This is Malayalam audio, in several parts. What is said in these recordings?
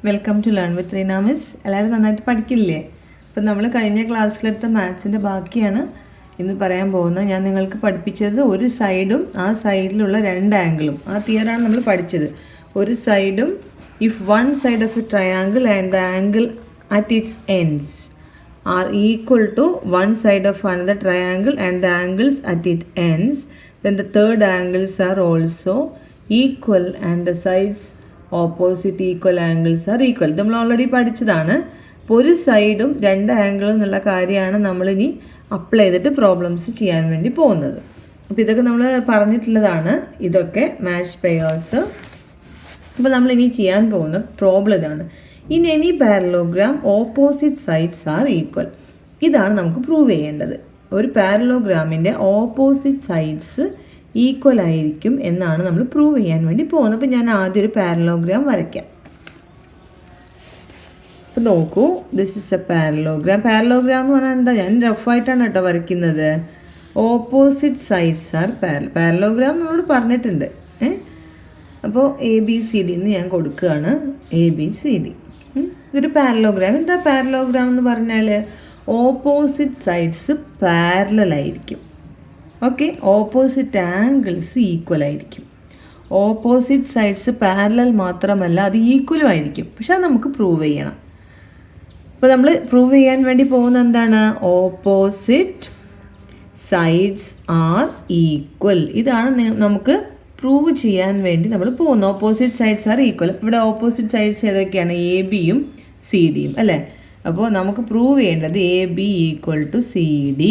Welcome to learn with Reena miss. എല്ലാവരും നന്നായിട്ട് പഠിക്കില്ലേ? അപ്പം നമ്മൾ കഴിഞ്ഞ ക്ലാസ്സിലെടുത്ത മാത്സിൻ്റെ ബാക്കിയാണ് ഇന്ന് പറയാൻ പോകുന്നത്. ഞാൻ നിങ്ങൾക്ക് പഠിപ്പിച്ചത് ഒരു സൈഡും ആ സൈഡിലുള്ള രണ്ട് ആംഗിളും, ആ തിയറാണ് നമ്മൾ പഠിച്ചത്. ഒരു സൈഡും if one side of a triangle and the angle at its ends are equal to one side of another triangle and the angles at it ends, then the third angles are also equal and the sides opposite equal angles are equal. നമ്മൾ ഓൾറെഡി പഠിച്ചതാണ്. അപ്പോൾ ഒരു സൈഡും രണ്ട് ആംഗിളും എന്നുള്ള കാര്യമാണ് നമ്മളിനി അപ്ലൈ ചെയ്തിട്ട് പ്രോബ്ലംസ് ചെയ്യാൻ വേണ്ടി പോകുന്നത്. അപ്പോൾ ഇതൊക്കെ നമ്മൾ പറഞ്ഞിട്ടുള്ളതാണ്, ഇതൊക്കെ മാച്ച് പെയേഴ്സ്. അപ്പോൾ നമ്മളിനി ചെയ്യാൻ പോകുന്ന പ്രോബ്ലം ഇതാണ്. In any parallelogram opposite sides are equal. ഇതാണ് നമുക്ക് പ്രൂവ് ചെയ്യേണ്ടത്. ഒരു പാരലോഗ്രാമിൻ്റെ ഓപ്പോസിറ്റ് സൈഡ്സ് ഈക്വൽ ആയിരിക്കും എന്നാണ് നമ്മൾ പ്രൂവ് ചെയ്യാൻ വേണ്ടി പോകുന്നത്. അപ്പോൾ ഞാൻ ആദ്യം ഒരു പാരലോഗ്രാം വരയ്ക്കാം. അപ്പോൾ നോക്കൂ, this is A parallelogram. Parallelogram എന്ന് പറഞ്ഞാൽ എന്താ? ഞാൻ റഫായിട്ടാണ് കേട്ടോ വരയ്ക്കുന്നത്. ഓപ്പോസിറ്റ് സൈഡ്സ് ആർ പാരലോഗ്രാം നമ്മളോട് പറഞ്ഞിട്ടുണ്ട്. അപ്പോൾ ABCD എന്ന് ഞാൻ കൊടുക്കുകയാണ്. ABCD ഇതൊരു പാരലോഗ്രാം. എന്താ പാരലോഗ്രാം എന്ന് പറഞ്ഞാൽ ഓപ്പോസിറ്റ് സൈഡ്സ് പാരലൽ ആയിരിക്കും. ഓക്കെ, ഓപ്പോസിറ്റ് ആംഗിൾസ് ഈക്വൽ ആയിരിക്കും. ഓപ്പോസിറ്റ് സൈഡ്സ് പാരലൽ മാത്രമല്ല, അത് ഈക്വലും ആയിരിക്കും. പക്ഷെ അത് നമുക്ക് പ്രൂവ് ചെയ്യണം. അപ്പോൾ നമ്മൾ പ്രൂവ് ചെയ്യാൻ വേണ്ടി പോകുന്നത് എന്താണ്? Opposite sides are equal. ഇതാണ് നമുക്ക് പ്രൂവ് ചെയ്യാൻ വേണ്ടി നമ്മൾ പോകുന്നത്. Opposite sides are equal. ഇവിടെ ഓപ്പോസിറ്റ് സൈഡ്സ് ഏതൊക്കെയാണ്? AB-യും CD-യും അല്ലേ? അപ്പോൾ നമുക്ക് പ്രൂവ് ചെയ്യേണ്ടത് AB ഈക്വൽ ടു CD.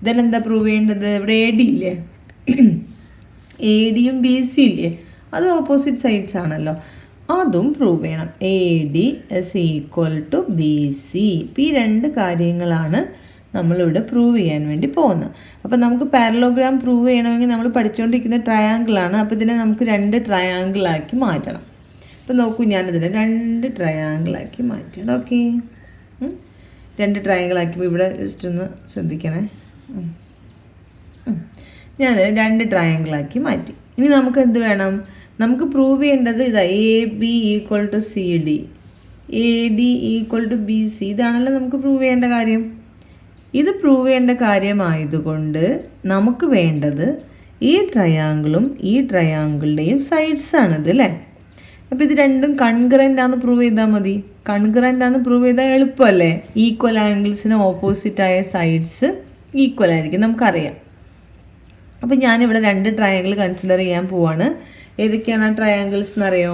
ഇതെന്താ പ്രൂവ് ചെയ്യേണ്ടത്? ഇവിടെ AD ഇല്ലേ? AD-യും BC ഇല്ലേ? അത് ഓപ്പോസിറ്റ് സൈഡ്സ് ആണല്ലോ, അതും പ്രൂവ് ചെയ്യണം. AD is equal to BC. ഇപ്പോൾ ഈ രണ്ട് കാര്യങ്ങളാണ് നമ്മളിവിടെ പ്രൂവ് ചെയ്യാൻ വേണ്ടി പോകുന്നത്. അപ്പോൾ നമുക്ക് പാരലോഗ്രാം പ്രൂവ് ചെയ്യണമെങ്കിൽ നമ്മൾ പഠിച്ചുകൊണ്ടിരിക്കുന്ന ട്രയാങ്കിളാണ്. അപ്പോൾ ഇതിനെ നമുക്ക് രണ്ട് ട്രയാങ്കിളാക്കി മാറ്റണം. അപ്പോൾ നോക്കൂ, ഞാനിതിനെ രണ്ട് ട്രയാങ്കിളാക്കി മാറ്റണം. ഓക്കെ, രണ്ട് ട്രയാങ്കിളാക്കിയപ്പോൾ ഇവിടെ ജസ്റ്റ് ഒന്ന് ശ്രദ്ധിക്കണേ. ഞാൻ രണ്ട് ട്രയാങ്കിളാക്കി മാറ്റി. ഇനി നമുക്ക് എന്ത് വേണം? നമുക്ക് പ്രൂവ് ചെയ്യേണ്ടത് ഇതാ, AB equal to CD, AD equal to BC. ഇതാണല്ലോ നമുക്ക് പ്രൂവ് ചെയ്യേണ്ട കാര്യം. ഇത് പ്രൂവ് ചെയ്യേണ്ട കാര്യമായതുകൊണ്ട് നമുക്ക് വേണ്ടത് ഈ ട്രയാങ്കിളും ഈ ട്രയാങ്കിളിൻ്റെയും സൈഡ്സാണിത് അല്ലേ? അപ്പോൾ ഇത് രണ്ടും കൺകറൻ്റ് ആണെന്ന് പ്രൂവ് ചെയ്താൽ മതി. കൺകറൻ്റ് ആണെന്ന് പ്രൂവ് ചെയ്താൽ എളുപ്പമല്ലേ? ഈക്വൽ ആംഗിൾസിന് ഓപ്പോസിറ്റായ സൈഡ്സ് ഈക്വൽ ആയിരിക്കും, നമുക്കറിയാം. അപ്പോൾ ഞാനിവിടെ രണ്ട് ട്രയാങ്കിൾ കൺസിഡർ ചെയ്യാൻ പോവാണ്. ഏതൊക്കെയാണ് ആ ട്രയാങ്കിൾസ് എന്നറിയോ?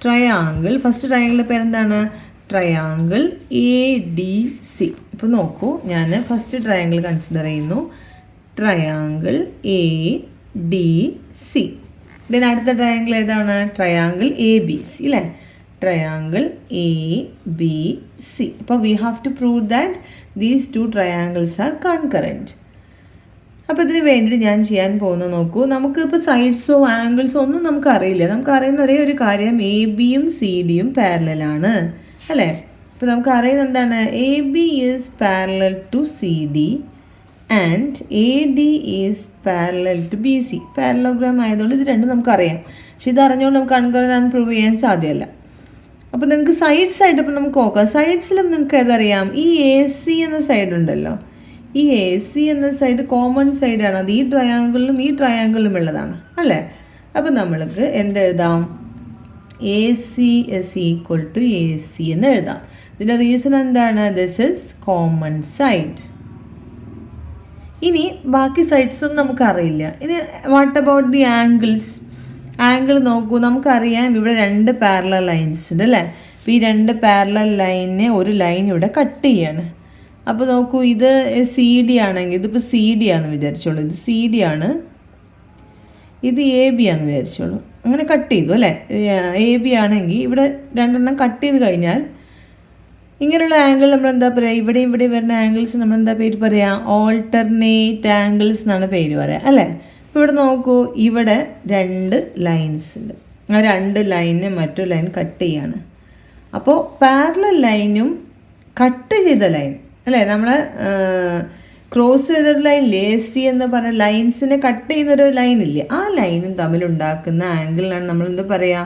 ട്രയാങ്കിൾ, ഫസ്റ്റ് ട്രയാങ്കിളിൻ്റെ പേരെന്താണ്? Triangle ADC. ഇപ്പോൾ നോക്കൂ, ഞാൻ ഫസ്റ്റ് ട്രയാങ്കിൾ കൺസിഡർ ചെയ്യുന്നു. Triangle ADC. ഇതിന് അടുത്ത ട്രയാങ്കിൾ ഏതാണ്? ട്രയാങ്കിൾ ABC അല്ലേ? Triangle ABC. അപ്പോൾ we have to prove that these two triangles are concurrent. അപ്പോൾ ഇതിന് വേണ്ടിയിട്ട് ഞാൻ ചെയ്യാൻ പോകുന്നത് നോക്കൂ, നമുക്കിപ്പോൾ സൈഡ്സോ ആംഗിൾസോ ഒന്നും നമുക്കറിയില്ല. നമുക്കറിയുന്ന ഒരേ ഒരു കാര്യം AB-യും CD-യും പാരലലാണ് അല്ലേ? ഇപ്പോൾ നമുക്കറിയുന്ന എന്താണ്? AB is parallel to CD and AD is parallel to BC. Parallelogram ആയതുകൊണ്ട് ഇത് രണ്ടും നമുക്കറിയാം. പക്ഷെ ഇത് അറിഞ്ഞുകൊണ്ട് നമുക്ക് കൺകറൻറ്റ് പ്രൂവ് ചെയ്യാൻ സാധ്യമല്ല. അപ്പോൾ നിങ്ങൾക്ക് സൈഡ്സ് ആയിട്ട് ഇപ്പോൾ നമുക്ക് നോക്കാം. സൈഡ്സിലും നിങ്ങൾക്ക് ഏതറിയാം? ഈ AC എന്ന സൈഡ് ഉണ്ടല്ലോ, ഈ AC എന്ന സൈഡ് കോമൺ സൈഡാണ്. അത് ഈ ട്രയാങ്കിളിലും ഈ ട്രയാങ്കിളിലും ഉള്ളതാണ് അല്ലേ? അപ്പോൾ നമ്മൾക്ക് എന്തെഴുതാം? AC is equal to AC എന്ന് എഴുതാം. ഇതിൻ്റെ റീസൺ എന്താണ്? This is common side. ഇനി ബാക്കി സൈഡ്സും നമുക്കറിയില്ല. ഇനി what about the angles? Angle നോക്കൂ, നമുക്കറിയാം ഇവിടെ രണ്ട് പാരലൽ ലൈൻസ് ഉണ്ട് അല്ലേ? അപ്പോൾ ഈ രണ്ട് പാരലൽ ലൈനിനെ ഒരു ലൈൻ ഇവിടെ കട്ട് ചെയ്യാണ്. അപ്പോൾ നോക്കൂ, ഇത് CD ആണെങ്കിൽ, ഇതിപ്പോൾ CD ആണെന്ന് വിചാരിച്ചോളൂ, ഇത് CD ആണ്, ഇത് AB ആണെന്ന് വിചാരിച്ചോളൂ. അങ്ങനെ കട്ട് ചെയ്തു അല്ലേ? AB ആണെങ്കിൽ ഇവിടെ രണ്ടെണ്ണം കട്ട് ചെയ്ത് കഴിഞ്ഞാൽ ഇങ്ങനെയുള്ള ആംഗിൾ നമ്മൾ എന്താ പറയുക? ഇവിടെയും ഇവിടെ വരുന്ന ആംഗിൾസ് നമ്മൾ എന്താ പേര് പറയുക? ഓൾട്ടർനേറ്റ് ആംഗിൾസ് എന്നാണ് പേര് പറയുക അല്ലേ? ഇവിടെ നോക്കൂ, ഇവിടെ രണ്ട് ലൈൻസ് ഉണ്ട്. ആ രണ്ട് ലൈനിനെ മറ്റൊരു ലൈൻ കട്ട് ചെയ്യാണ്. അപ്പോൾ പാരലൽ ലൈനും കട്ട് ചെയ്ത ലൈൻ അല്ലേ, നമ്മൾ ക്രോസ് ചെയ്തൊരു ലൈനില്ലേ, AC എന്ന് പറഞ്ഞ ലൈൻസിനെ കട്ട് ചെയ്യുന്നൊരു ലൈനില്ലേ, ആ ലൈനും തമ്മിലുണ്ടാക്കുന്ന ആംഗിളിനാണ് നമ്മൾ എന്താ പറയുക?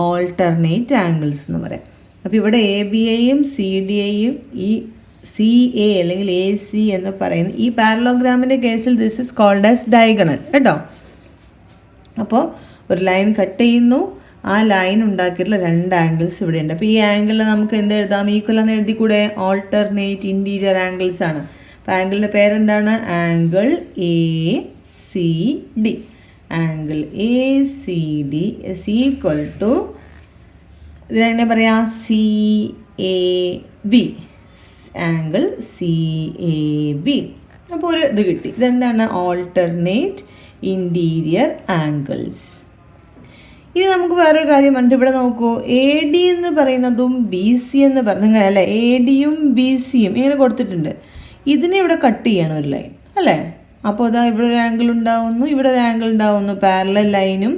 ഓൾട്ടർനേറ്റ് ആംഗിൾസ് എന്ന് പറയാം. അപ്പോൾ ഇവിടെ എ ബി എയും സി ഡി എയും ഈ സി എ അല്ലെങ്കിൽ എ സി എന്ന് പറയുന്ന ഈ പാരലോഗ്രാമിൻ്റെ കേസിൽ this is called as diagonal കേട്ടോ. അപ്പോൾ ഒരു ലൈൻ കട്ട് ചെയ്യുന്നു, ആ ലൈൻ ഉണ്ടാക്കിയിട്ടുള്ള 2 ആംഗിൾസ് ഇവിടെ ഉണ്ട്. അപ്പോൾ ഈ ആംഗിളിൽ നമുക്ക് എന്ത് എഴുതാം? ഈക്വൽ എന്ന് എഴുതിക്കൂടെ? ഓൾട്ടർനേറ്റ് ഇൻറ്റീരിയർ ആംഗിൾസ് ആണ്. അപ്പോൾ ആംഗിളിൻ്റെ പേരെന്താണ്? Angle A C D. Angle A C D is equal to ഇതിനെങ്ങനെ പറയാം? C A B. Angle C A B. അപ്പോൾ ഒരു ഇത് കിട്ടി. ഇതെന്താണ്? Alternate interior angles. ഇനി നമുക്ക് വേറൊരു കാര്യം ഉണ്ട്. ഇവിടെ നോക്കൂ, എ ഡി എന്ന് പറയുന്നതും ബി സി എന്ന് പറഞ്ഞാൽ അല്ലേ, എ ഡിയും ബി സിയും ഇങ്ങനെ കൊടുത്തിട്ടുണ്ട്. ഇതിനെ ഇവിടെ കട്ട് ചെയ്യണം ഒരു ലൈൻ അല്ലേ. അപ്പോൾ അതാ ഇവിടെ ഒരു ആംഗിൾ ഉണ്ടാവുന്നു, ഇവിടെ ഒരു ആംഗിൾ ഉണ്ടാവുന്നു. പാരലൽ ലൈനും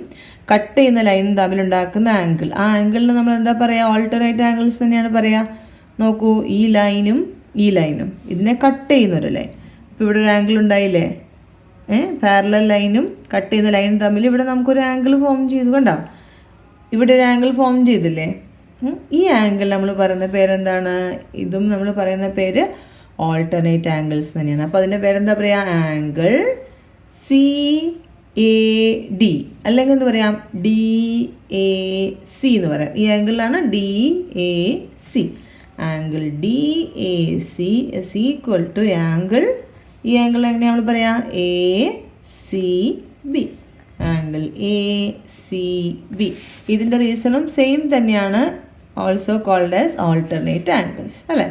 കട്ട് ചെയ്യുന്ന ലൈനും തമ്മിലുണ്ടാക്കുന്ന ആംഗിൾ. ആ ആംഗിളിന് നമ്മൾ എന്താ പറയുക? ഓൾട്ടർനേറ്റ് ആംഗിൾസ് തന്നെയാണ് പറയുക. നോക്കൂ, ഈ ലൈനും ഈ ലൈനും ഇതിനെ കട്ട് ചെയ്യുന്നൊരു ലൈൻ. അപ്പോൾ ഇവിടെ ഒരു ആംഗിൾ ഉണ്ടായില്ലേ? പാരലൽ ലൈനും കട്ട് ചെയ്യുന്ന ലൈനും തമ്മിൽ ഇവിടെ നമുക്കൊരു ആംഗിൾ ഫോം ചെയ്തു. കണ്ടോ? ഇവിടെ ഒരു ആംഗിൾ ഫോം ചെയ്തില്ലേ? ഈ ആംഗിൾ നമ്മൾ പറയുന്ന പേരെന്താണ്? ഇതും നമ്മൾ പറയുന്ന പേര് ഓൾട്ടർനേറ്റ് ആംഗിൾസ് തന്നെയാണ്. അപ്പോൾ അതിൻ്റെ പേരെന്താ പറയുക? ആംഗിൾ സി എ ഡി, അല്ലെങ്കിൽ എന്ത് പറയാം? ഡി എ സി എന്ന് പറയാം. ഈ ആംഗിളിലാണ് D A C. Angle D A C is equal to angle, ഈ ആംഗിൾ എങ്ങനെയാണ് നമ്മൾ പറയാം? A C B. Angle A C B. ഇതിൻ്റെ റീസണും സെയിം തന്നെയാണ്, also called as alternate angles അല്ലേ.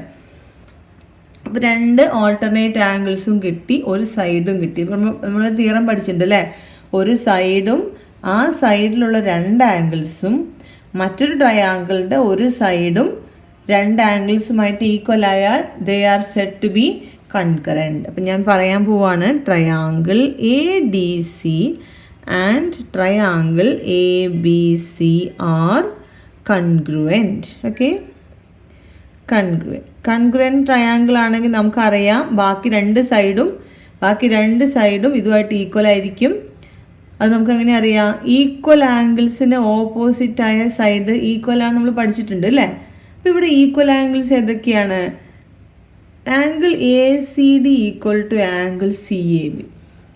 അപ്പോൾ 2 ഓൾട്ടർനേറ്റ് ആംഗിൾസും കിട്ടി, ഒരു സൈഡും കിട്ടി. നമ്മൾ തിയറം പഠിച്ചിട്ടുണ്ട് അല്ലേ. ഒരു സൈഡും ആ സൈഡിലുള്ള 2 ആംഗിൾസും മറ്റൊരു ട്രയാങ്കിളിൻ്റെ ഒരു സൈഡും 2 ആംഗിൾസുമായിട്ട് ഈക്വൽ ആയാൽ they are said to be concurrent. അപ്പം ഞാൻ പറയാൻ പോവാണ്, triangle A D C and triangle A B C are congruent. Okay, congruent triangle ആണെങ്കിൽ നമുക്കറിയാം ബാക്കി രണ്ട് സൈഡും ഇതുമായിട്ട് ഈക്വൽ ആയിരിക്കും. അത് നമുക്ക് എങ്ങനെ അറിയാം? ഈക്വൽ ആംഗിൾസിന് ഓപ്പോസിറ്റായ സൈഡ് ഈക്വൽ ആണ് നമ്മൾ പഠിച്ചിട്ടുണ്ട് അല്ലേ. അപ്പോൾ ഇവിടെ ഈക്വൽ ആംഗിൾസ് ഏതൊക്കെയാണ്? Angle A C D equal to angle C A B.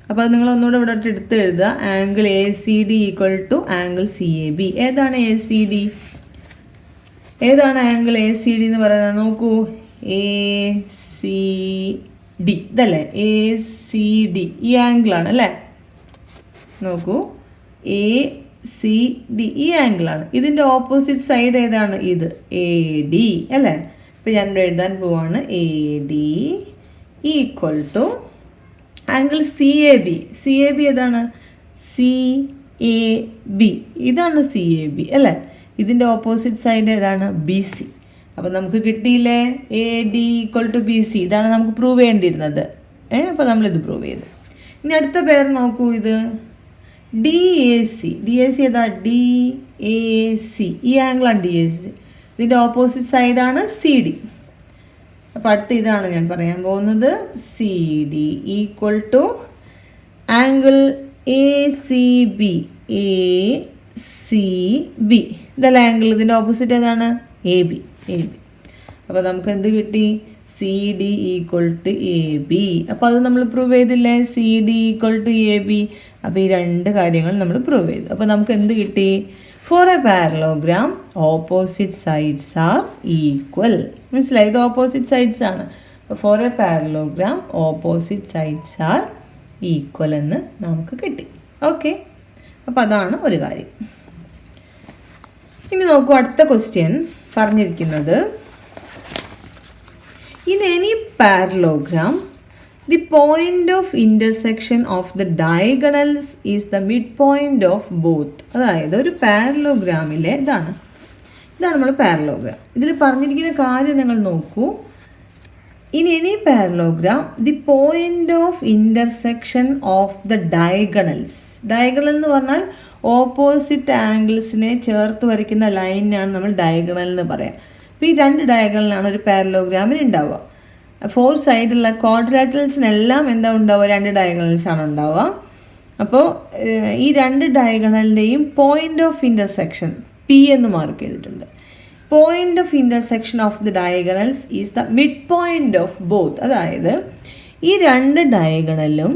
അപ്പോൾ അത് നിങ്ങൾ ഒന്നുകൂടെ ഇവിടെ എടുത്ത് എഴുതുക. Angle A C D equal to angle C A B. ഏതാണ് എ സി ഡി? ഏതാണ് ആംഗിൾ എ സി ഡി എന്ന് പറയുന്നത്? നോക്കൂ, എ സി ഡി ഇതല്ലേ? എ സി ഡി ഈ ആംഗിളാണ് അല്ലേ. നോക്കൂ, എ സി ഡി ഈ ആംഗിളാണ്. ഇതിൻ്റെ ഓപ്പോസിറ്റ് സൈഡ് ഏതാണ്? ഇത് എ ഡി അല്ലേ. ഇപ്പോൾ ഞാൻ എഴുതാൻ പോവാണ്, A D equal to angle C A B. C A B ഏതാണ്? C A B. ഇതാണ് സി എ ബി അല്ലേ. ഇതിൻ്റെ ഓപ്പോസിറ്റ് സൈഡ് ഏതാണ്? B C. അപ്പോൾ നമുക്ക് കിട്ടിയില്ലേ? A D equal to B C. ഇതാണ് നമുക്ക് പ്രൂവ് ചെയ്യേണ്ടിയിരുന്നത്. അപ്പോൾ നമ്മളിത് പ്രൂവ് ചെയ്തു. ഇനി അടുത്ത പേര് നോക്കൂ, ഇത് D A C. D A C ഏതാ? ഡി എ സി ഈ ആംഗിളാണ് ഡി എ സി. ഇതിൻ്റെ ഓപ്പോസിറ്റ് സൈഡാണ് സി ഡി. അപ്പോൾ അടുത്ത ഇതാണ് ഞാൻ പറയാൻ പോകുന്നത്. C D equal to angle A C B. A C B ഇതല്ല ആംഗിൾ. ഇതിൻ്റെ ഓപ്പോസിറ്റ് ഏതാണ്? A B. അപ്പോൾ നമുക്ക് എന്ത് കിട്ടി? C D equal to A B. അപ്പോൾ അത് നമ്മൾ പ്രൂവ് ചെയ്തില്ലേ? C D equal to A B. അപ്പോൾ ഈ 2 കാര്യങ്ങൾ നമ്മൾ പ്രൂവ് ചെയ്തു. അപ്പോൾ നമുക്ക് എന്ത് കിട്ടി? For A parallelogram opposite sides are equal. മനസ്സിലായി? ഇത് ഓപ്പോസിറ്റ് സൈഡ്സ് ആണ്. അപ്പോൾ for A parallelogram opposite sides are equal എന്ന് നമുക്ക് കിട്ടി. ഓക്കെ, അപ്പോൾ അതാണ് ഒരു കാര്യം. ഇനി നോക്കൂ, അടുത്ത ക്വസ്റ്റ്യൻ പറഞ്ഞിരിക്കുന്നത്, in any parallelogram the point of intersection of the diagonals is the midpoint of both. അതായത് ഒരു പാരലോഗ്രാമിലെ ഇതാണ് നമ്മൾ പാരലോഗ്രാം. ഇതിൽ പറഞ്ഞിരിക്കുന്ന കാര്യം നിങ്ങൾ നോക്കൂ. In any parallelogram the point of intersection of the diagonals. Diagonal എന്ന് പറഞ്ഞാൽ ഓപ്പോസിറ്റ് ആംഗിൾസിനെ ചേർത്ത് വരയ്ക്കുന്ന ലൈനാണ് നമ്മൾ ഡയഗണൽ എന്ന് പറയാം. അപ്പോൾ ഈ 2 ഡയഗണലാണ് ഒരു പാരലോഗ്രാമിന് ഉണ്ടാവുക. 4 സൈഡുള്ള ക്വാഡ്രാറ്റൽസിനെല്ലാം എന്താ ഉണ്ടാവുക? 2 ഡയഗണൽസാണ് ഉണ്ടാവുക. അപ്പോൾ ഈ 2 ഡയഗണലിൻ്റെയും പോയിൻ്റ് ഓഫ് ഇൻ്റർസെക്ഷൻ പി എന്ന് മാർക്ക് ചെയ്തിട്ടുണ്ട്. Point of intersection of the diagonals is the mid point of both. അതായത് ഈ രണ്ട് ഡയഗണലും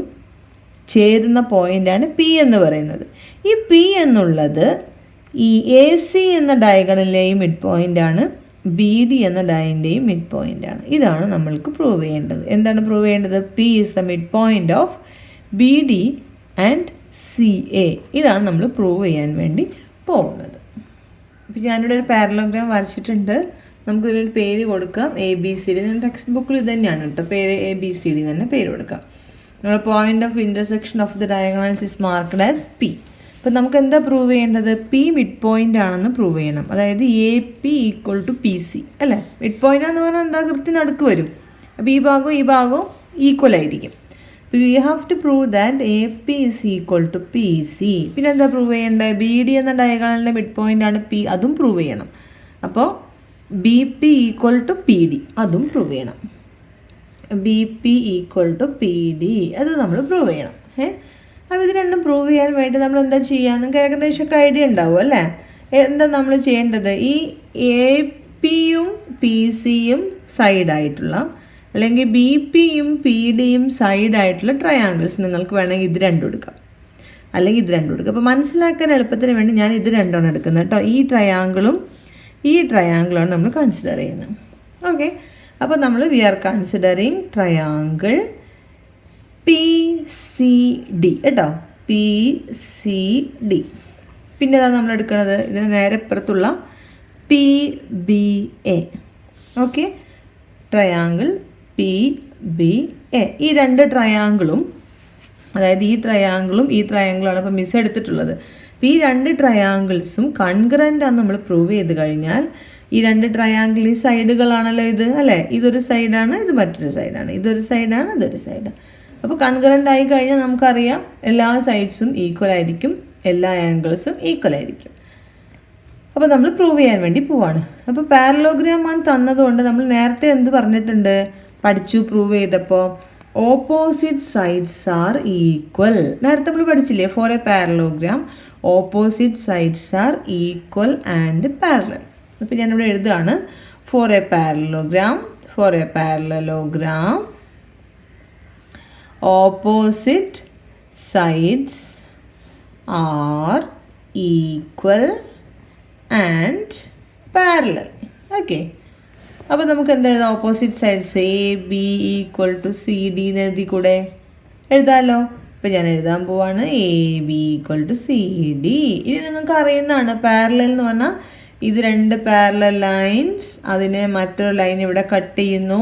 ചേരുന്ന പോയിൻ്റാണ് പി എന്ന് പറയുന്നത്. ഈ പി എന്നുള്ളത് ഈ എ സി എന്ന ഡയഗണലിൻ്റെയും മിഡ് പോയിൻ്റാണ്, ബി ഡി എന്ന ഡയൻ്റെയും മിഡ് പോയിൻ്റാണ്. ഇതാണ് നമ്മൾക്ക് പ്രൂവ് ചെയ്യേണ്ടത്. എന്താണ് പ്രൂവ് ചെയ്യേണ്ടത്? P is the mid point of B D and C A. ഇതാണ് നമ്മൾ പ്രൂവ് ചെയ്യാൻ വേണ്ടി പോകുന്നത്. അപ്പോൾ ഞാനിവിടെ ഒരു പാരലോഗ്രാം വരച്ചിട്ടുണ്ട്. നമുക്കൊരു പേര് കൊടുക്കാം, A B C D. Text ബുക്കിൽ ഇത് തന്നെയാണ് കേട്ടോ പേര്, എ ബി സി ഡി തന്നെ പേര് കൊടുക്കാം. നമ്മൾ point of intersection of the diagonals is marked as P. അപ്പോൾ നമുക്ക് എന്താ പ്രൂവ് ചെയ്യേണ്ടത്? പി മിഡ് പോയിൻ്റ് ആണെന്ന് പ്രൂവ് ചെയ്യണം. അതായത് A P equal to P C അല്ലേ. മിഡ് പോയിൻ്റ് എന്ന് പറഞ്ഞാൽ എന്താ, കൃത്യനടുക്ക് വരും. അപ്പോൾ ഈ ഭാഗവും ഈക്വൽ ആയിരിക്കും. അപ്പോൾ we have to prove that A P is equal to P C. പിന്നെ എന്താ പ്രൂവ് ചെയ്യേണ്ടത്? ബി ഡി എന്ന ഡയഗണലിൻ്റെ മിഡ് പോയിൻ്റ് ആണ് പി, അതും പ്രൂവ് ചെയ്യണം. അപ്പോൾ B P equal to P D, അതും പ്രൂവ് ചെയ്യണം. B P equal to P D, അത് നമ്മൾ പ്രൂവ് ചെയ്യണം. അപ്പോൾ ഇത് രണ്ടും പ്രൂവ് ചെയ്യാൻ വേണ്ടി നമ്മൾ എന്താ ചെയ്യുക? നിങ്ങൾക്ക് ഏകദേശമൊക്കെ ഐഡിയ ഉണ്ടാവും അല്ലേ? എന്താ നമ്മൾ ചെയ്യേണ്ടത്? ഈ എ പിയും പി സിയും സൈഡായിട്ടുള്ള, അല്ലെങ്കിൽ ബി പിയും പി ഡിയും സൈഡായിട്ടുള്ള ട്രയാങ്കിൾസ് നിങ്ങൾക്ക് വേണമെങ്കിൽ ഇത് രണ്ടും എടുക്കാം, അല്ലെങ്കിൽ ഇത് രണ്ടും എടുക്കാം. അപ്പോൾ മനസ്സിലാക്കാൻ എളുപ്പത്തിന് വേണ്ടി ഞാൻ ഇത് രണ്ടാണ് എടുക്കുന്നത് കേട്ടോ. ഈ ട്രയാങ്കിളാണ് നമ്മൾ കൺസിഡർ ചെയ്യുന്നത്. ഓക്കെ, അപ്പോൾ നമ്മൾ we are considering triangle P C D കേട്ടോ, പി സി ഡി. പിന്നെ അതാണ് നമ്മൾ എടുക്കുന്നത്, ഇതിന് നേരെ ഇപ്പുറത്തുള്ള P B A. Okay, triangle P B A. ഈ രണ്ട് ട്രയാങ്കിളും, അതായത് ഈ ട്രയാങ്കിളാണ് ഇപ്പോൾ മിസ് എടുത്തിട്ടുള്ളത്. അപ്പോൾ ഈ രണ്ട് ട്രയാങ്കിൾസും കൺകറൻ്റ് ആണ് നമ്മൾ പ്രൂവ് ചെയ്ത് കഴിഞ്ഞാൽ, ഈ രണ്ട് ട്രയാങ്കിൾ ഈ സൈഡുകളാണല്ലോ ഇത് അല്ലേ. ഇതൊരു സൈഡാണ്, ഇത് മറ്റൊരു സൈഡാണ്, ഇതൊരു സൈഡാണ്, ഇതൊരു സൈഡാണ്. അപ്പോൾ കൺകറൻ്റ് ആയി കഴിഞ്ഞാൽ നമുക്കറിയാം എല്ലാ സൈഡ്സും ഈക്വൽ ആയിരിക്കും, എല്ലാ ആംഗിൾസും ഈക്വൽ ആയിരിക്കും. അപ്പോൾ നമ്മൾ പ്രൂവ് ചെയ്യാൻ വേണ്ടി പോവാണ്. അപ്പോൾ പാരലോഗ്രാം ആണ് തന്നതുകൊണ്ട് നമ്മൾ നേരത്തെ എന്ത് പറഞ്ഞിട്ടുണ്ട്, പഠിച്ചു പ്രൂവ് ചെയ്തപ്പോൾ? Opposite sides are equal. നേരത്തെ നമ്മൾ പഠിച്ചില്ലേ, for A parallelogram opposite sides are equal and parallel. അപ്പോൾ ഞാനിവിടെ എഴുതുകയാണ്, ഫോർ എ പാരലോഗ്രാം opposite sides are equal and parallel. Okay, അപ്പോൾ നമുക്ക് എന്താ എഴുതാം? Opposite sides A B equal to C D എന്ന് എഴുതി കൂടെ? എഴുതാമല്ലോ. അപ്പോൾ ഞാൻ എഴുതാൻ പോവാണ് A B equal to C D. ഇനി നിങ്ങൾക്ക് അറിയുന്നതാണ്, പാരലൽ എന്ന് പറഞ്ഞാൽ ഇത് രണ്ട് പാരലൽ ലൈൻസ്, അതിനെ മറ്റൊരു ലൈൻ ഇവിടെ കട്ട് ചെയ്യുന്നു.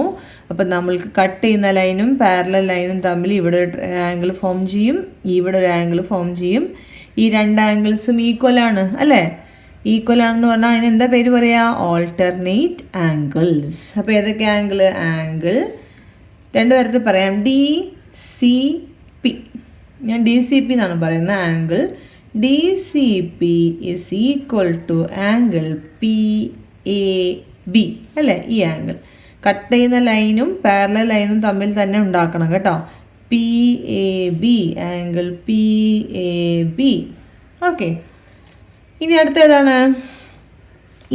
അപ്പം നമ്മൾക്ക് കട്ട് ചെയ്യുന്ന ലൈനും പാരലൽ ലൈനും തമ്മിൽ ഇവിടെ ഒരു ആംഗിൾ ഫോം ചെയ്യും, ഇവിടെ ഒരു ആംഗിൾ ഫോം ചെയ്യും. ഈ രണ്ട് ആംഗിൾസും ഈക്വലാണ് അല്ലേ. ഈക്വലാണെന്ന് പറഞ്ഞാൽ അതിന് എന്താ പേര് പറയുക? Alternate angles. അപ്പോൾ ഏതൊക്കെ ആംഗിൾ രണ്ട് തരത്തിൽ പറയാം. ഡി സി പി, ഞാൻ ഡി സി പി എന്നാണ് പറയുന്നത്. Angle D C P is equal to angle P A B അല്ലേ. ഈ ആംഗിൾ കട്ട് ചെയ്യുന്ന ലൈനും പാരലൽ ലൈനും തമ്മിൽ തന്നെ ഉണ്ടാക്കണം കേട്ടോ. P A B, angle P A B. Okay, ഇനി അടുത്ത ഏതാണ്?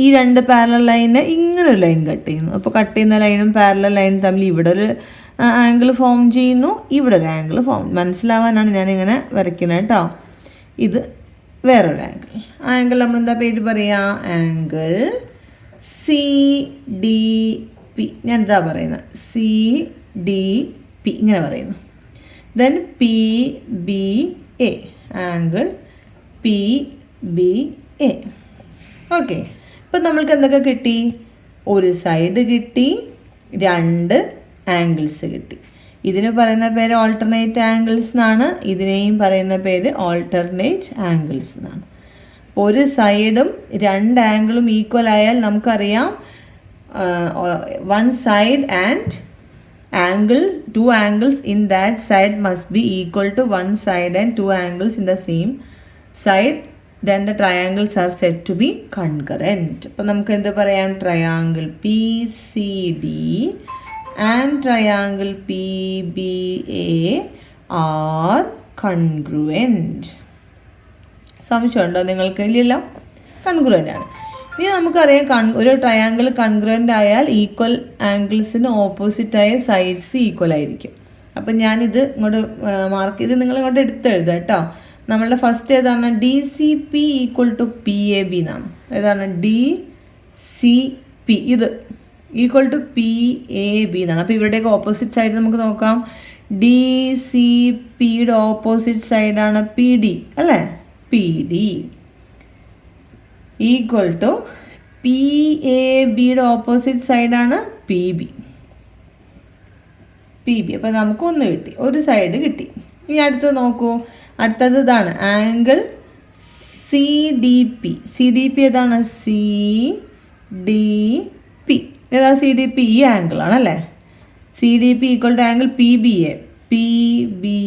ഈ രണ്ട് പാരലൽ ലൈനിനെ ഇങ്ങനെ ഒരു ലൈൻ കട്ട് ചെയ്യുന്നു. അപ്പോൾ കട്ട് ചെയ്യുന്ന ലൈനും പാരലൽ ലൈനും തമ്മിൽ ഇവിടെ ഒരു ആംഗിൾ ഫോം ചെയ്യുന്നു, ഇവിടെ ഒരു ആംഗിൾ മനസ്സിലാവാനാണ് ഞാനിങ്ങനെ വരയ്ക്കുന്നത് കേട്ടോ. ഇത് വേറൊരു ആംഗിൾ നമ്മളെന്താ പേര് പറയുക? Angle C D P. ഞാനിതാ പറയുന്നത് സി ഡി പി, ഇങ്ങനെ പറയുന്നു. Then P B A, angle P B A. Okay, ഇപ്പം നമ്മൾക്ക് എന്തൊക്കെ കിട്ടി? ഒരു സൈഡ് കിട്ടി, രണ്ട് ആംഗിൾസ് കിട്ടി. ഇതിന് പറയുന്ന പേര് ഓൾട്ടർനേറ്റ് ആംഗിൾസ് എന്നാണ്, ഇതിനെയും പറയുന്ന പേര് ഓൾട്ടർനേറ്റ് ആംഗിൾസ് എന്നാണ്. ഒരു സൈഡും രണ്ട് ആംഗിളും ഈക്വൽ ആയാൽ നമുക്കറിയാം one side and two angles in that side must be equal to one side and two angles in the same side, then the triangles are said to be concurrent. അപ്പോൾ നമുക്ക് എന്ത് പറയാം? Triangle P C D and triangle PBA are congruent. സംശയമുണ്ടോ നിങ്ങൾക്ക്? ഇല്ലല്ലോ, കൺഗ്രുവൻ്റ് ആണ്. ഇനി നമുക്കറിയാം ഒരു ട്രയാങ്കിൾ കൺഗ്രൻ്റ് ആയാൽ ഈക്വൽ ആംഗിൾസിന് ഓപ്പോസിറ്റായ സൈഡ്സ് ഈക്വൽ ആയിരിക്കും. അപ്പം ഞാനിത് ഇങ്ങോട്ട് മാർക്ക് ചെയ്ത് നിങ്ങൾ ഇങ്ങോട്ട് എടുത്തെഴുതുക കേട്ടോ. നമ്മളുടെ ഫസ്റ്റ് ഏതാണ്? D C P equal to P A B എന്നാണ്. ഏതാണ്? ഡി സി പി ഇത് equal to P A B എന്നാണ്. അപ്പോൾ ഇവരുടെയൊക്കെ ഓപ്പോസിറ്റ് സൈഡ് നമുക്ക് നോക്കാം. ഡി സി പിയുടെ ഓപ്പോസിറ്റ് സൈഡാണ് പി ഡി അല്ലേ? P D equal to P A ബിയുടെ ഓപ്പോസിറ്റ് സൈഡാണ് പി ബി. അപ്പോൾ നമുക്ക് ഒന്ന് കിട്ടി, ഒരു സൈഡ് കിട്ടി. ഇനി അടുത്തത് നോക്കൂ. അടുത്തത് ഇതാണ് angle C D P. C D P ഏതാണ്? സി ഡി പി ഏതാ? സി ഡി പി ഈ ആംഗിളാണല്ലേ. C D P equal to angle P B A. P B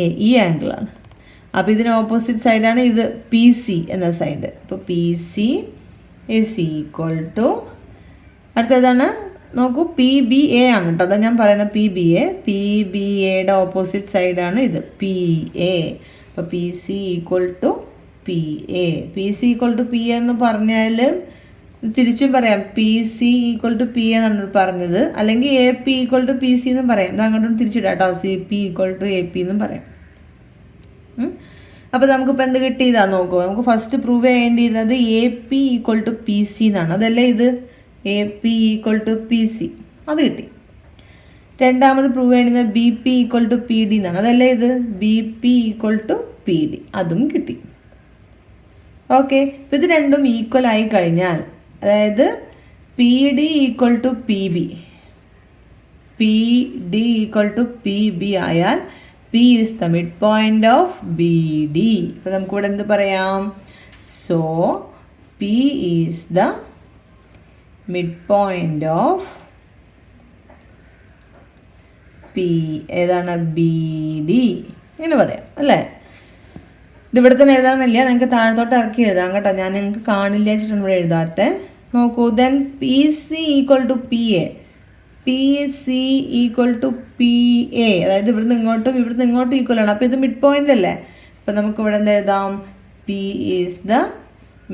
A ഈ ആംഗിളാണ്. അപ്പോൾ ഇതിന് ഓപ്പോസിറ്റ് സൈഡാണ് ഇത് പി സി എന്ന സൈഡ്. അപ്പോൾ P C is equal to അടുത്തതാണ് നോക്കൂ പി ബി എ ആണ് കേട്ടോ. അതാ ഞാൻ പറയുന്നത് P B A. P B എയുടെ ഓപ്പോസിറ്റ് സൈഡാണ് ഇത് പി എ. അപ്പോൾ P C equal to P A. P C equal to P A എന്ന് പറഞ്ഞാൽ തിരിച്ചും പറയാം. P C equal to P എന്നാണ് പറഞ്ഞത്. അല്ലെങ്കിൽ A P equal to P C എന്നും പറയാം. ഇത് അങ്ങോട്ടും തിരിച്ചിടാം കേട്ടോ. C P equal to A P എന്നും പറയാം. അപ്പോൾ നമുക്കിപ്പോൾ എന്ത് കിട്ടിയതാ നോക്കൂ. നമുക്ക് ഫസ്റ്റ് പ്രൂവ് ചെയ്യേണ്ടിയിരുന്നത് A P equal to P C എന്നാണ്. അതല്ലേ ഇത് A P equal to P C, അത് കിട്ടി. രണ്ടാമത് പ്രൂവ് ചെയ്യേണ്ടത് B P equal to P D എന്നാണ്. അതല്ലേ ഇത് B P equal to P D, അതും കിട്ടി. ഓക്കെ, അപ്പോൾ ഇത് രണ്ടും ഈക്വൽ ആയി കഴിഞ്ഞാൽ, അതായത് P D equal to P B, P D equal to P B ആയാൽ P is the mid point of B D. അപ്പോൾ നമുക്കിവിടെ എന്ത് പറയാം? So P is the mid point of P ഏതാണ്? ബി ഡി ഇങ്ങനെ പറയാം അല്ലേ? ഇതിവിടെ തന്നെ എഴുതാമെന്നില്ല, നിങ്ങൾക്ക് താഴത്തോട്ട് ഇറക്കി എഴുതാം കേട്ടോ. ഞാൻ നിങ്ങൾക്ക് കാണില്ല വെച്ചിട്ടാണ് ഇവിടെ എഴുതാത്തത്. നോക്കൂ, then P C equal to P A. P C equal to P A, അതായത് ഇവിടുന്ന് ഇങ്ങോട്ടും ഈക്വൽ ആണ്. അപ്പോൾ ഇത് മിഡ് പോയിന്റ് അല്ലേ? അപ്പോൾ നമുക്ക് ഇവിടെ എന്ത് എഴുതാം? P is the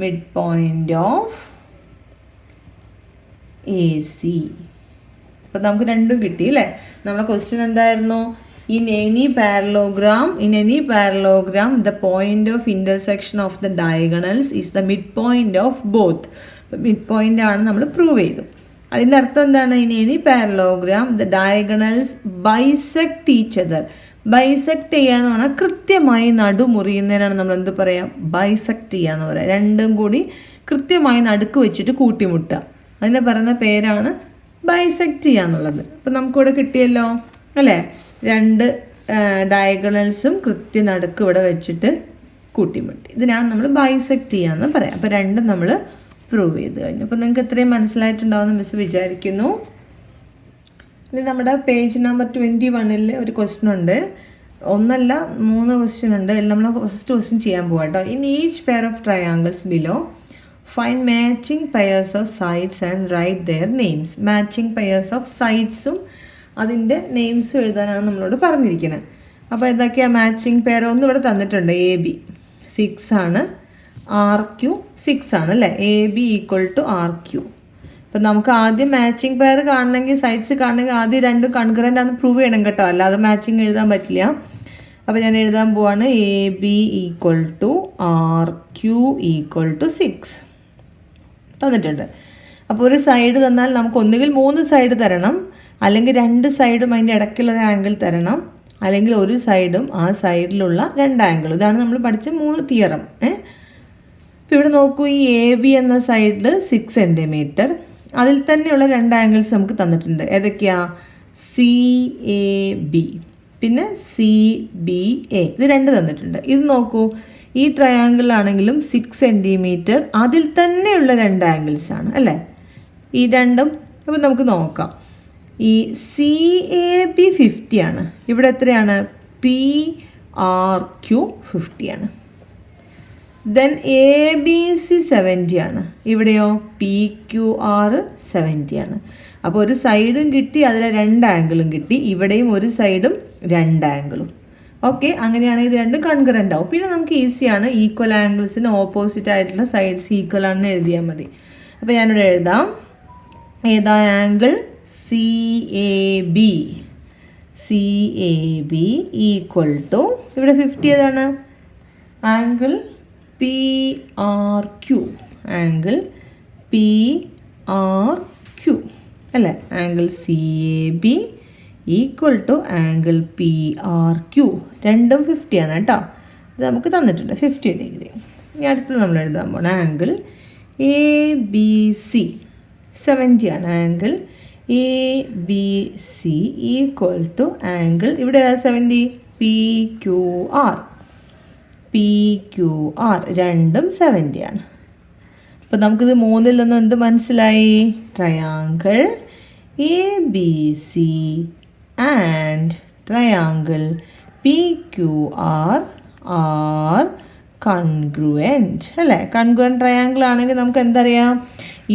mid point of A C. അപ്പോൾ നമുക്ക് രണ്ടും കിട്ടി അല്ലേ? നമ്മളെ ക്വസ്റ്റ്യൻ എന്തായിരുന്നു? In any parallelogram, the point of intersection of the diagonals is the midpoint of both. അപ്പോൾ midpoint ആണ് നമ്മൾ പ്രൂവ് ചെയ്തു. അതിൻ്റെ അർത്ഥം എന്താണ്? In any parallelogram, the diagonals bisect each other. Bisect ചെയ്യാന്ന് പറഞ്ഞാൽ കൃത്യമായി നടുമുറിയുന്നതിനാണ് നമ്മൾ എന്ത് പറയാം? ബൈസെക്ട് ചെയ്യാന്ന് പറയാം. രണ്ടും കൂടി കൃത്യമായി നടുക്ക് വെച്ചിട്ട് കൂട്ടിമുട്ടുക. അതിനെ പറയുന്ന പേരാണ് ബൈസെക്ട് ചെയ്യാന്നുള്ളത്. അപ്പം നമുക്കിവിടെ കിട്ടിയല്ലോ അല്ലേ? രണ്ട് ഡയഗണൽസും കൃത്യ നടുക്ക് ഇവിടെ വെച്ചിട്ട് കൂട്ടിമുട്ടി. ഇതിനാണ് നമ്മൾ ബൈസെക്ട് ചെയ്യാന്ന് പറയാം. അപ്പോൾ രണ്ടും നമ്മൾ പ്രൂവ് ചെയ്ത് കഴിഞ്ഞു. അപ്പോൾ നിങ്ങൾക്ക് എത്രയും മനസ്സിലായിട്ടുണ്ടാവുമെന്ന് മിസ് വിചാരിക്കുന്നു. ഇനി നമ്മുടെ പേജ് നമ്പർ 21 ഒരു ക്വസ്റ്റ്യൻ ഉണ്ട്. ഒന്നല്ല 3 ക്വസ്റ്റ്യൻ ഉണ്ട്. നമ്മൾ ഫസ്റ്റ് ക്വസ്റ്റ്യൻ ചെയ്യാൻ പോകാം കേട്ടോ. In each pair of triangles below find matching pairs of sides and write their names. Matching pairs of സൈഡ്സും അതിൻ്റെ നെയിംസും എഴുതാനാണ് നമ്മളോട് പറഞ്ഞിരിക്കുന്നത്. അപ്പോൾ എന്തൊക്കെയാണ് മാച്ചിങ് പെയർ? ഒന്ന് ഇവിടെ തന്നിട്ടുണ്ട്. എ ബി 6 ആണ്, ആർ ക്യു 6 ആണ് അല്ലേ? A B equal to R Q. അപ്പം നമുക്ക് ആദ്യം മാച്ചിങ് പെയർ കാണണമെങ്കിൽ, സൈഡ്സ് കാണണമെങ്കിൽ ആദ്യം രണ്ടും കൺകറൻ്റ് ആണെന്ന് പ്രൂവ് ചെയ്യണം കേട്ടോ. അല്ലാതെ മാച്ചിങ് എഴുതാൻ പറ്റില്ല. അപ്പോൾ ഞാൻ എഴുതാൻ പോവാണ് A B equal to R Q equal to 6 തന്നിട്ടുണ്ട്. അപ്പോൾ ഒരു സൈഡ് തന്നാൽ നമുക്ക് ഒന്നുകിൽ 3 സൈഡ് തരണം, അല്ലെങ്കിൽ 2 സൈഡും അതിൻ്റെ ഇടയ്ക്കുള്ളൊരു ആംഗിൾ തരണം, അല്ലെങ്കിൽ ഒരു സൈഡും ആ സൈഡിലുള്ള 2 ആംഗിൾ. ഇതാണ് നമ്മൾ പഠിച്ച 3 തിയറം. ഇപ്പോൾ ഇവിടെ നോക്കൂ, ഈ എ ബി എന്ന സൈഡിൽ 6 സെൻറ്റിമീറ്റർ, അതിൽ തന്നെയുള്ള 2 ആംഗിൾസ് നമുക്ക് തന്നിട്ടുണ്ട്. ഏതൊക്കെയാ? സി എ ബി പിന്നെ സി ബി എ, ഇത് 2 തന്നിട്ടുണ്ട്. ഇത് നോക്കൂ, ഈ ട്രയാങ്കിളാണെങ്കിലും 6 സെൻറ്റിമീറ്റർ, അതിൽ തന്നെയുള്ള 2 ആംഗിൾസ് ആണ് അല്ലേ ഈ രണ്ടും. അപ്പോൾ നമുക്ക് നോക്കാം. ഈ സി എ ബി 50 ആണ്, ഇവിടെ എത്രയാണ്? പി ആർ ക്യു 50 ആണ്. ദെൻ എ ബി സി 70 ആണ്, ഇവിടെയോ പി ക്യു ആർ 70 ആണ്. അപ്പോൾ ഒരു സൈഡും കിട്ടി, അതിലെ 2 ആംഗിളും കിട്ടി. ഇവിടെയും ഒരു സൈഡും 2 ആംഗിളും. ഓക്കെ, അങ്ങനെയാണെങ്കിൽ ഇത് രണ്ടും കൺകറൻ്റ് ആവും. പിന്നെ നമുക്ക് ഈസിയാണ്, ഈക്വൽ ആംഗിൾസിന് ഓപ്പോസിറ്റ് ആയിട്ടുള്ള സൈഡ്സ് ഈക്വൽ ആണെന്ന് എഴുതിയാൽ മതി. അപ്പോൾ ഞാനിവിടെ എഴുതാം, ഏതാ angle C A B. C A B equal to, ഇവിടെ 50 ഏതാണ്, angle P R Q. Angle P R Q അല്ലേ. Angle C A B equal to angle P R Q. രണ്ടും 50 ആണ് കേട്ടോ. ഇത് നമുക്ക് തന്നിട്ടുണ്ട് 50 ഡിഗ്രി. ഇനി അടുത്ത് നമ്മൾ എഴുതാൻ പോകണം ആംഗിൾ എ ബി സി 70 ആണ്. Angle A B C equal to angle, ഇവിടെ 70, P Q R. P Q R രണ്ടും 70 ആണ്. അപ്പോൾ നമുക്കിത് മൂന്നിൽ നിന്ന് എന്ത് മനസ്സിലായി? Triangle A B C and triangle P Q R are congruent അല്ലേ. കൺഗ്രുവൻറ്റ് ട്രയാങ്കിൾ ആണെങ്കിൽ നമുക്ക് എന്തറിയാം,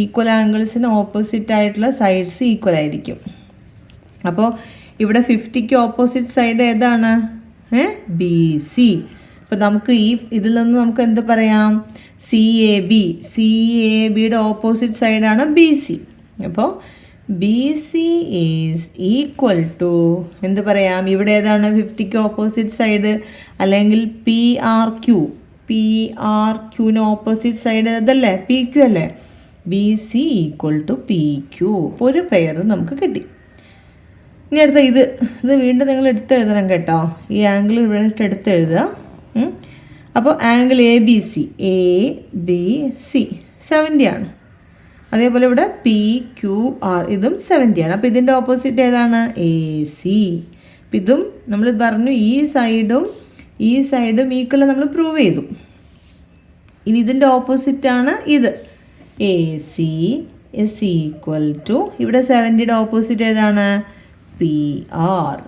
ഈക്വൽ ആംഗിൾസിന് ഓപ്പോസിറ്റ് ആയിട്ടുള്ള സൈഡ്സ് ഈക്വൽ ആയിരിക്കും. അപ്പോൾ ഇവിടെ 50ക്ക് ഓപ്പോസിറ്റ് സൈഡ് ഏതാണ്? B C. അപ്പോൾ നമുക്ക് ഈ ഇതിൽ നിന്ന് നമുക്ക് എന്ത് പറയാം? C A B. C A ബിയുടെ ഓപ്പോസിറ്റ് സൈഡാണ് ബി സി. അപ്പോൾ B C is equal to എന്ത് പറയാം? ഇവിടെ ഏതാണ് 50ക്ക് ഓപ്പോസിറ്റ് സൈഡ്? അല്ലെങ്കിൽ P R Q. P R ക്യൂവിന് ഓപ്പോസിറ്റ് സൈഡ് അതല്ലേ? പി ക്യൂ അല്ലേ? B C equal to P Q. അപ്പോൾ ഒരു പെയർ നമുക്ക് കിട്ടി. ഇനി അടുത്ത ഇത് വീണ്ടും നിങ്ങൾ എടുത്തെഴുതണം കേട്ടോ. ഈ ആംഗിൾ ഇവിടെ എടുത്തെഴുതുക. അപ്പോൾ angle A B C. A B C 70 ആണ്. അതേപോലെ ഇവിടെ പി ക്യൂ ആർ ഇതും 70 ആണ്. അപ്പോൾ ഇതിൻ്റെ ഓപ്പോസിറ്റ് ഏതാണ്? A C. അപ്പം ഇതും നമ്മൾ പറഞ്ഞു ഈ സൈഡും ഈക്വൽ നമ്മൾ പ്രൂവ് ചെയ്തു. ഇനി ഇതിൻ്റെ ഓപ്പോസിറ്റാണ് ഇത്. A C is equal to, ഇവിടെ 70യുടെ ഓപ്പോസിറ്റ് ഏതാണ്? P R.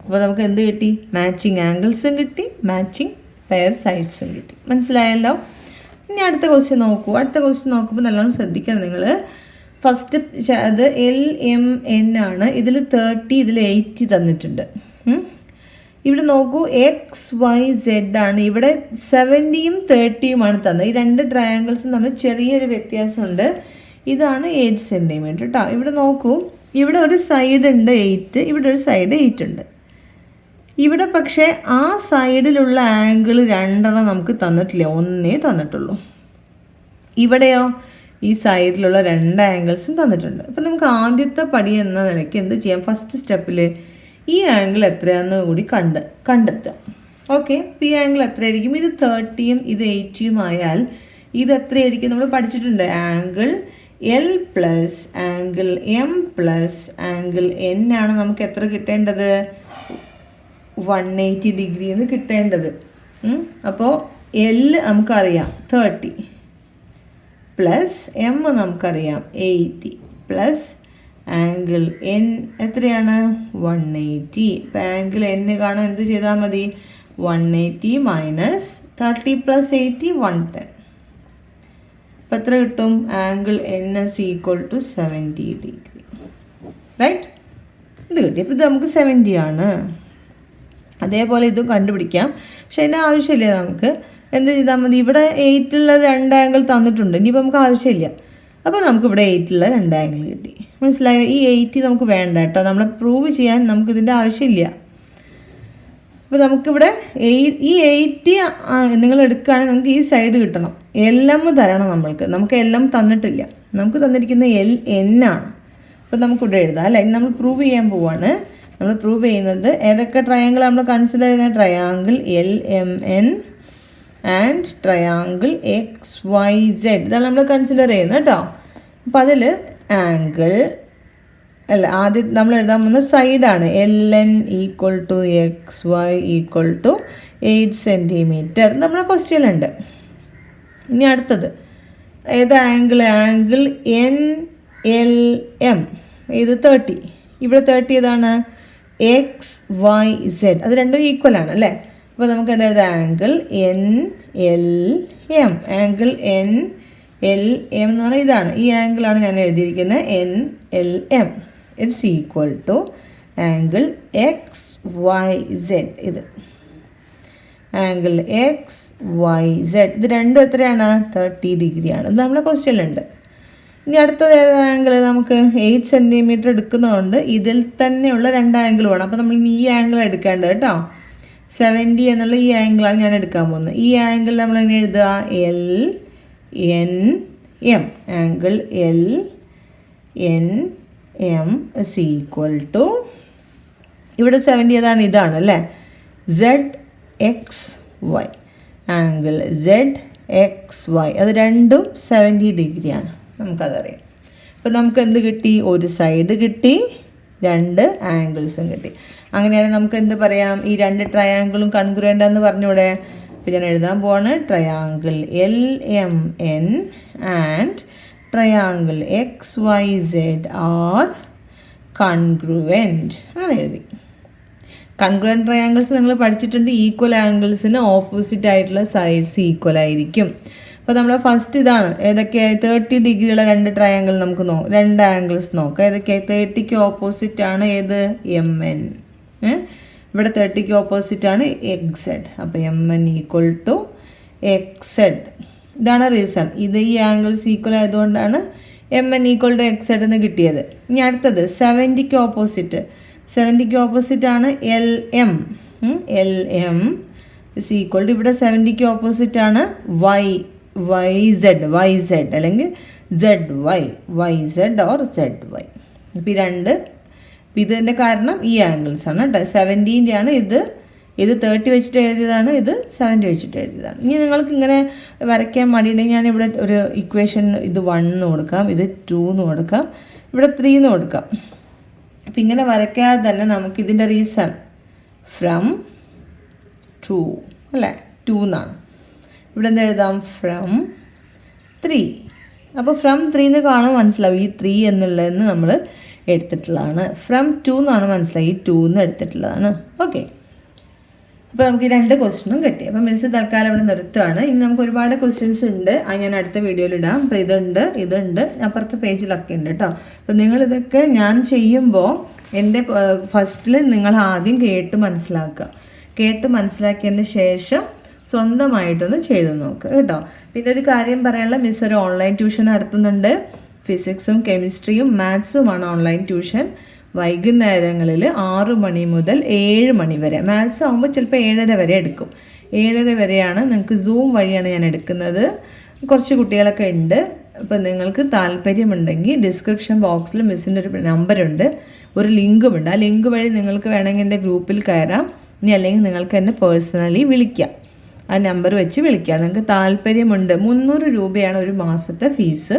അപ്പോൾ നമുക്ക് എന്ത് കിട്ടി? മാച്ചിങ് ആംഗിൾസും കിട്ടി, മാച്ചിങ് പെയർ സൈഡ്സും കിട്ടി. മനസ്സിലായല്ലോ? ഇനി അടുത്ത ക്വസ്റ്റ്യൻ നോക്കൂ. അടുത്ത ക്വസ്റ്റ്യൻ നോക്കുമ്പോൾ നല്ലോണം ശ്രദ്ധിക്കണം നിങ്ങൾ. ഫസ്റ്റ് അത് എൽ എം എൻ ആണ്. ഇതിൽ 30, ഇതിൽ 80 തന്നിട്ടുണ്ട്. ഇവിടെ നോക്കൂ, എക്സ് വൈ സെഡ് ആണ്. ഇവിടെ 70യും 30യുമാണ് തന്നത്. ഈ രണ്ട് ട്രയാങ്കിൾസും തമ്മിൽ ചെറിയൊരു വ്യത്യാസമുണ്ട്. ഇതാണ് 8 സെൻറ്റിമീറ്റർ കേട്ടോ. ഇവിടെ നോക്കൂ, ഇവിടെ ഒരു സൈഡ് ഉണ്ട് 8, ഇവിടെ ഒരു സൈഡ് 8 ഉണ്ട്. ഇവിടെ പക്ഷേ ആ സൈഡിലുള്ള ആംഗിൾ 2 നമുക്ക് തന്നിട്ടില്ല, 1 തന്നിട്ടുള്ളൂ. ഇവിടെയോ ഈ സൈഡിലുള്ള 2 ആംഗിൾസും തന്നിട്ടുണ്ട്. അപ്പം നമുക്ക് ആദ്യത്തെ പടി എന്ന നിലയ്ക്ക് എന്ത് ചെയ്യാം? ഫസ്റ്റ് സ്റ്റെപ്പിൽ ഈ ആംഗിൾ എത്രയാണെന്ന് കൂടി കണ്ടെത്താം. ഓക്കെ, ഈ ആംഗിൾ എത്രയായിരിക്കും? ഇത് 30യും ഇത് 80യും ആയാൽ ഇത് എത്രയായിരിക്കും? നമ്മൾ പഠിച്ചിട്ടുണ്ട്, angle L plus angle M plus angle N ആണ് നമുക്ക് എത്ര കിട്ടേണ്ടത്? 180 ഡിഗ്രി എന്ന് കിട്ടേണ്ടത്. അപ്പോൾ എൽ നമുക്കറിയാം 30 പ്ലസ് എം നമുക്കറിയാം 80 പ്ലസ് ആംഗിൾ എൻ എത്രയാണ്? 180. ഇപ്പോൾ ആംഗിൾ എൻ കാണാൻ എന്ത് ചെയ്താൽ മതി? 180 മൈനസ് 30 പ്ലസ് 80 110. അപ്പോൾ എത്ര കിട്ടും? Angle N is equal to 70 degree. Right? ഇത് കിട്ടി. അപ്പോൾ ഇത് നമുക്ക് 70 ആണ്. അതേപോലെ ഇതും കണ്ടുപിടിക്കാം. പക്ഷെ അതിൻ്റെ ആവശ്യമില്ല. നമുക്ക് എന്ത് ചെയ്താൽ മതി? ഇവിടെ 8ലുള്ള 2 ആംഗിൾ തന്നിട്ടുണ്ട്. ഇനിയിപ്പോൾ നമുക്ക് ആവശ്യമില്ല. അപ്പോൾ നമുക്കിവിടെ 8ലുള്ള 2 ആംഗിൾ കിട്ടി. മനസ്സിലായോ? ഈ 80 നമുക്ക് വേണ്ട കേട്ടോ. നമ്മൾ പ്രൂവ് ചെയ്യാൻ നമുക്കിതിൻ്റെ ആവശ്യമില്ല. അപ്പോൾ നമുക്കിവിടെ ഈ 80 നിങ്ങൾ എടുക്കുകയാണെങ്കിൽ നമുക്ക് ഈ സൈഡ് കിട്ടണം. എല്ലാം തരണം നമുക്ക് എല്ലാം തന്നിട്ടില്ല. നമുക്ക് തന്നിരിക്കുന്ന എൽ എൻ ആണ്. അപ്പോൾ നമുക്കിവിടെ എഴുതാം അല്ലേ? നമ്മൾ പ്രൂവ് ചെയ്യാൻ പോവാണ്. നമ്മൾ പ്രൂവ് ചെയ്യുന്നത് ഏതൊക്കെ ട്രയാങ്കിൾ നമ്മൾ കൺസിഡർ ചെയ്യുന്നത്? Triangle L M N and triangle X Y Z. ഇതാണ് നമ്മൾ കൺസിഡർ ചെയ്യുന്നത് കേട്ടോ. അപ്പോൾ അതിൽ ആംഗിൾ ആദ്യം നമ്മൾ എഴുതാൻ പോകുന്ന സൈഡാണ് L N equal to X Y equal to 8 centimetre നമ്മുടെ ക്വസ്റ്റ്യനിലുണ്ട്. ഇനി അടുത്തത് ഏത് angle? Angle N L M. ഇത് 30. ഇവിടെ 30 ഏതാണ്? X Y Z. അത് രണ്ടും ഈക്വൽ ആണ് അല്ലേ? അപ്പോൾ നമുക്ക് അതായത് angle N L M. Angle N L M എന്ന് പറഞ്ഞാൽ ഇതാണ്. ഈ ആംഗിളാണ് ഞാൻ എഴുതിയിരിക്കുന്നത്, N L M. It's equal to angle X Y Z. ഇത് ആംഗിൾ എക്സ് YZ. ഇത് രണ്ടും എത്രയാണ്? 30 ഡിഗ്രിയാണ്. ഇത് നമ്മളെ ക്വസ്റ്റ്യനിലുണ്ട്. ഇനി അടുത്തത് ഏത് ആംഗിൾ? നമുക്ക് 8 സെൻറ്റിമീറ്റർ എടുക്കുന്നതുകൊണ്ട് ഇതിൽ തന്നെയുള്ള 2 ആംഗിൾ വേണം. അപ്പോൾ നമ്മൾ ഇനി ഈ ആംഗിൾ എടുക്കേണ്ടത് കേട്ടോ. 70 എന്നുള്ള ഈ ആംഗിളാണ് ഞാൻ എടുക്കാൻ പോകുന്നത്. ഈ ആംഗിൾ നമ്മൾ എങ്ങനെ എഴുതുക? LNM. Angle LNM is equal to, ഇവിടെ 70 ഏതാണ്? ഇതാണ് അല്ലേ? ZXY. ആംഗിൾ ZXY അത് രണ്ടും 70 ഡിഗ്രിയാണ്. നമുക്കതറിയാം. അപ്പോൾ നമുക്ക് എന്ത് കിട്ടി? ഒരു സൈഡ് കിട്ടി, 2 ആംഗിൾസും കിട്ടി. അങ്ങനെയാണെങ്കിൽ നമുക്ക് എന്ത് പറയാം? ഈ 2 ട്രയാങ്കിളും കൺഗ്രുവൻ്റ് എന്ന് പറഞ്ഞൂടെ? അപ്പോൾ ഞാൻ എഴുതാൻ പോവാണ്. Triangle LMN and triangle XYZ are congruent. അങ്ങനെ എഴുതി. കൺഗ്രുവൻ്റ് ട്രയാങ്കിൾസ് നിങ്ങൾ പഠിച്ചിട്ടുണ്ട്. ഈക്വൽ ആംഗിൾസിന് ഓപ്പോസിറ്റ് ആയിട്ടുള്ള സൈഡ്സ് ഈക്വൽ ആയിരിക്കും. അപ്പോൾ നമ്മൾ ഫസ്റ്റ് ഇതാണ്. ഏതൊക്കെയായി? 30 ഡിഗ്രിയുള്ള 2 ട്രയാങ്കിൾ നമുക്ക് 2 ആംഗിൾസ് നോക്കാം. ഏതൊക്കെയായി? 30ക്ക് ഓപ്പോസിറ്റ് ആണ് ഏത്? MN. ഇവിടെ 30ക്ക് ഓപ്പോസിറ്റ് ആണ് XZ. അപ്പോൾ MN ഈക്വൽ ടു XZ. ഇതാണ് റീസൺ. ഇത് ഈ ആംഗിൾസ് ഈക്വൽ ആയതുകൊണ്ടാണ് MN ഈക്വൽ ടു XZ എന്ന് കിട്ടിയത്. ഇനി അടുത്തത് 70ക്ക് ഓപ്പോസിറ്റ്. 70ക്ക് ഓപ്പോസിറ്റ് ആണ് LM. LM is equal to, ഇവിടെ 70ക്ക് ഓപ്പോസിറ്റ് ആണ് YZ അല്ലെങ്കിൽ ZY. YZ or ZY. ഇപ്പോൾ ഈ 2 ഇതിൻ്റെ കാരണം ഈ ആംഗിൾസ് ആണ് കേട്ടോ. 70ൻ്റെ ആണ് ഇത് 30 വെച്ചിട്ട് എഴുതിയതാണ്, ഇത് 70 വെച്ചിട്ട് എഴുതിയതാണ്. ഇനി നിങ്ങൾക്ക് ഇങ്ങനെ വരയ്ക്കാൻ മടിയുണ്ടെങ്കിൽ ഞാനിവിടെ ഒരു ഇക്വേഷൻ, ഇത് 1 എന്ന് കൊടുക്കാം, ഇത് 2 എന്ന് കൊടുക്കാം, ഇവിടെ 3 എന്ന് കൊടുക്കാം. അപ്പം ഇങ്ങനെ വരയ്ക്കാതെ തന്നെ നമുക്ക് ഇതിൻ്റെ റീസൺ ഫ്രം 2 അല്ലേ? 2 എന്നാണ്. ഇവിടെ എന്താ എഴുതാം? ഫ്രം 3. അപ്പോൾ ഫ്രം 3 എന്ന് കാണാൻ മനസ്സിലാവും. ഈ 3 എന്നുള്ളതെന്ന് നമ്മൾ എടുത്തിട്ടുള്ളതാണ്. ഫ്രം 2 എന്നാണ് മനസ്സിലായി, ഈ 2 എന്ന് എടുത്തിട്ടുള്ളതാണ്. ഓക്കെ. അപ്പോൾ നമുക്ക് ഈ 2 ക്വസ്റ്റ്യനും കിട്ടി. അപ്പോൾ മിസ് തൽക്കാലം ഇവിടെ നിർത്തുകയാണ്. ഇനി നമുക്ക് ഒരുപാട് ക്വസ്റ്റ്യൻസ് ഉണ്ട്, അത് ഞാൻ അടുത്ത വീഡിയോയിൽ ഇടാം. അപ്പോൾ ഇതുണ്ട് അപ്പുറത്തെ പേജിലൊക്കെ ഉണ്ട് കേട്ടോ. അപ്പോൾ നിങ്ങളിതൊക്കെ ഞാൻ ചെയ്യുമ്പോൾ എൻ്റെ ഫസ്റ്റിൽ നിങ്ങൾ ആദ്യം കേട്ട് മനസ്സിലാക്കിയതിന് ശേഷം സ്വന്തമായിട്ടൊന്ന് ചെയ്ത് നോക്കുക കേട്ടോ. പിന്നെ ഒരു കാര്യം പറയാനുള്ള, മിസ് ഒരു ഓൺലൈൻ ട്യൂഷൻ നടത്തുന്നുണ്ട്. ഫിസിക്സും കെമിസ്ട്രിയും മാത്സുമാണ് ഓൺലൈൻ ട്യൂഷൻ. വൈകുന്നേരങ്ങളിൽ 6 മണി മുതൽ 7 മണി വരെ. മാത്സ് ആകുമ്പോൾ ചിലപ്പോൾ 7:30 വരെ എടുക്കും. 7:30 വരെയാണ്. നിങ്ങൾക്ക് സൂം വഴിയാണ് ഞാൻ എടുക്കുന്നത്. കുറച്ച് കുട്ടികളൊക്കെ ഉണ്ട്. അപ്പോൾ നിങ്ങൾക്ക് താല്പര്യമുണ്ടെങ്കിൽ ഡിസ്ക്രിപ്ഷൻ ബോക്സിൽ മിസ്സിൻ്റെ ഒരു നമ്പറുണ്ട്, ഒരു ലിങ്കുമുണ്ട്. ആ ലിങ്ക് വഴി നിങ്ങൾക്ക് വേണമെങ്കിൽ എൻ്റെ ഗ്രൂപ്പിൽ കയറാം. ഇനി അല്ലെങ്കിൽ നിങ്ങൾക്ക് എന്നെ പേഴ്സണലി വിളിക്കാം. ആ നമ്പർ വെച്ച് വിളിക്കാം. നിങ്ങൾക്ക് താല്പര്യമുണ്ട്. 300 രൂപയാണ് ഒരു മാസത്തെ ഫീസ്.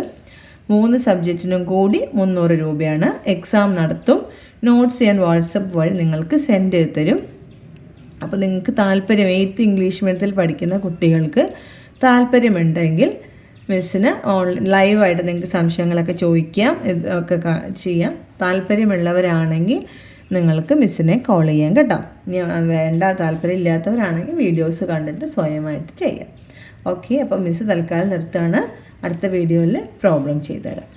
3 സബ്ജക്റ്റിനും കൂടി 300 രൂപയാണ്. എക്സാം നടത്തും. നോട്ട്സ് ഞാൻ വാട്സപ്പ് വഴി നിങ്ങൾക്ക് സെൻഡ് ചെയ്ത് തരും. അപ്പോൾ നിങ്ങൾക്ക് താല്പര്യം, 8th ഇംഗ്ലീഷ് മീഡിയത്തിൽ പഠിക്കുന്ന കുട്ടികൾക്ക് താല്പര്യമുണ്ടെങ്കിൽ മിസ്സിന് ലൈവായിട്ട് നിങ്ങൾക്ക് സംശയങ്ങളൊക്കെ ചോദിക്കാം, ഇതൊക്കെ ചെയ്യാം. താല്പര്യമുള്ളവരാണെങ്കിൽ നിങ്ങൾക്ക് മിസ്സിനെ കോൾ ചെയ്യാം കേട്ടോ. ഇനി വേണ്ട, താല്പര്യമില്ലാത്തവരാണെങ്കിൽ വീഡിയോസ് കണ്ടിട്ട് സ്വയമായിട്ട് ചെയ്യാം. ഓക്കെ. അപ്പോൾ മിസ്സ് തൽക്കാലം നിർത്താണ്. അടുത്ത വീഡിയോയിൽ പ്രോബ്ലം ചെയ്തുതരാം.